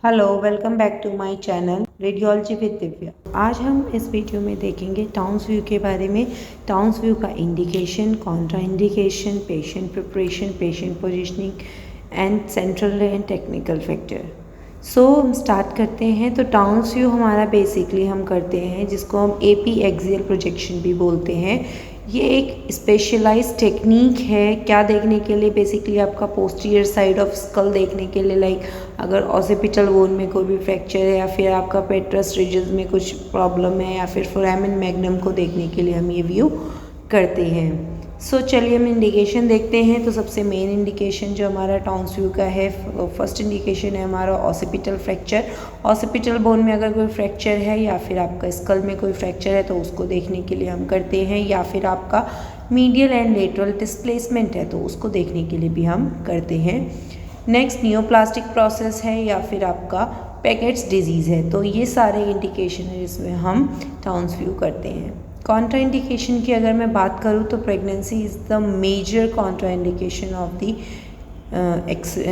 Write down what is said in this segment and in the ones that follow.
Hello, welcome back to my channel radiology with Divya. आज हम इस वीडियो में देखेंगे टाउन्सव्यू के बारे में। टाउन्सव्यू का indication, Contra indication, patient preparation, patient positioning and central and technical factor. हम स्टार्ट करते हैं। तो टाउन्सव्यू हमारा बेसिकली हम करते हैं जिसको हम एपी एक्सियल प्रोजेक्शन भी बोलते हैं। ये एक स्पेशलाइज्ड टेक्निक है। क्या देखने के लिए? बेसिकली आपका पोस्टीरियर साइड ऑफ स्कल देखने के लिए, लाइक अगर ऑसिपिटल बोन में कोई भी फ्रैक्चर है या फिर आपका पेट्रस रिजेस में कुछ प्रॉब्लम है या फिर फोरामेन मैग्नम को देखने के लिए हम ये व्यू करते हैं। चलिए हम इंडिकेशन देखते हैं। तो सबसे मेन इंडिकेशन जो हमारा टाउन्सव्यू का है, फर्स्ट इंडिकेशन है हमारा ऑसिपिटल फ्रैक्चर। ऑसिपिटल बोन में अगर कोई फ्रैक्चर है या फिर आपका स्कल में कोई फ्रैक्चर है तो उसको देखने के लिए हम करते हैं, या फिर आपका मीडियल एंड लेटरल डिस्प्लेसमेंट है तो उसको देखने के लिए भी हम करते हैं। नेक्स्ट नियोप्लास्टिक प्रोसेस है या फिर आपका पैकेट्स डिजीज़ है, तो ये सारे इंडिकेशन है जिसमें हम टाउन्सव्यू करते हैं। कॉन्ट्रा इंडिकेशन की अगर मैं बात करूँ तो pregnancy is the major contraindication of the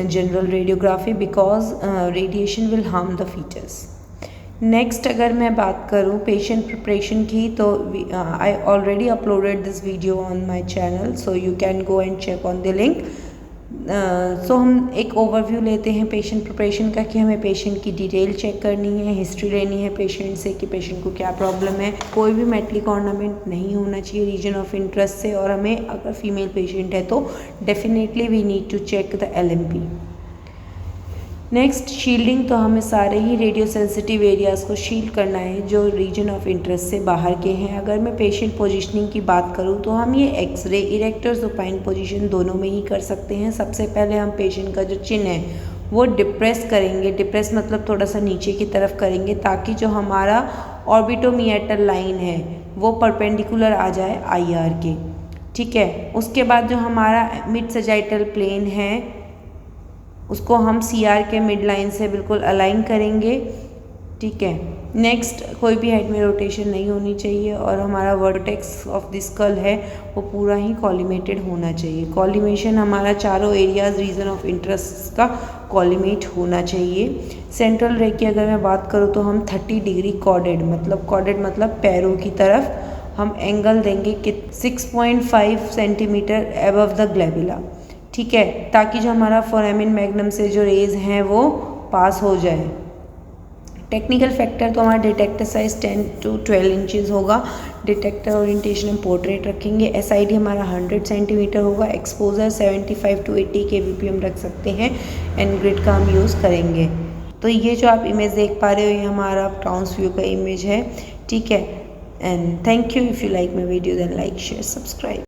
general radiography because radiation will harm the foetus. Next अगर मैं बात करूँ पेशेंट प्रिपरेशन की, तो I already uploaded this video on my channel, so you can go and check on the link. हम एक overview लेते हैं पेशेंट प्रिपरेशन का कि हमें पेशेंट की डिटेल चेक करनी है, हिस्ट्री लेनी है पेशेंट से कि पेशेंट को क्या प्रॉब्लम है। कोई भी मेटलिक ऑर्नामेंट नहीं होना चाहिए रीजन ऑफ इंटरेस्ट से, और हमें अगर फीमेल पेशेंट है तो definitely we need to check the LMP। Next shielding, तो हमें सारे ही रेडियो सेंसिटिव एरियाज़ को शील्ड करना है जो रीजन ऑफ इंटरेस्ट से बाहर के हैं। अगर मैं पेशेंट पोजीशनिंग की बात करूं तो हम ये एक्सरे, इरेक्टर, सुपाइन पोजीशन दोनों में ही कर सकते हैं। सबसे पहले हम पेशेंट का जो चिन है वो डिप्रेस करेंगे। डिप्रेस मतलब थोड़ा सा नीचे की तरफ करेंगे ताकि जो हमारा ऑर्बिटोमीटर लाइन है वो परपेंडिकुलर आ जाए IR के। ठीक है, उसके बाद जो हमारा मिड सजाइटल प्लेन है उसको हम CR के मिड लाइन से बिल्कुल अलाइन करेंगे। ठीक है, नेक्स्ट कोई भी हेड में रोटेशन नहीं होनी चाहिए और हमारा वर्टेक्स ऑफ द स्कल है वो पूरा ही कॉलिमेटेड होना चाहिए। कॉलिमेशन हमारा चारों एरियाज रीजन ऑफ इंटरेस्ट का कॉलिमेट होना चाहिए। सेंट्रल रे की अगर मैं बात करूँ तो हम 30 डिग्री कॉर्डेड मतलब पैरों की तरफ हम एंगल देंगे कि 6.5 सेंटीमीटर एबव द ग्लैबुला। ठीक है, ताकि जो हमारा फोरामिन मैग्नम से जो रेज हैं वो पास हो जाए। टेक्निकल फैक्टर तो हमारा डिटेक्टर साइज 10 to 12 इंचज़ होगा। डिटेक्टर ओरिएंटेशन हम पोर्ट्रेट रखेंगे। SID हमारा 100 सेंटीमीटर होगा। एक्सपोजर 75 to 80 kbp हम रख सकते हैं। एंड ग्रिड का हम यूज़ करेंगे। तो ये जो आप इमेज देख पा रहे हो ये हमारा टाउन्सव्यू का इमेज है। ठीक है, and thank you. If you like my video then like, share, subscribe.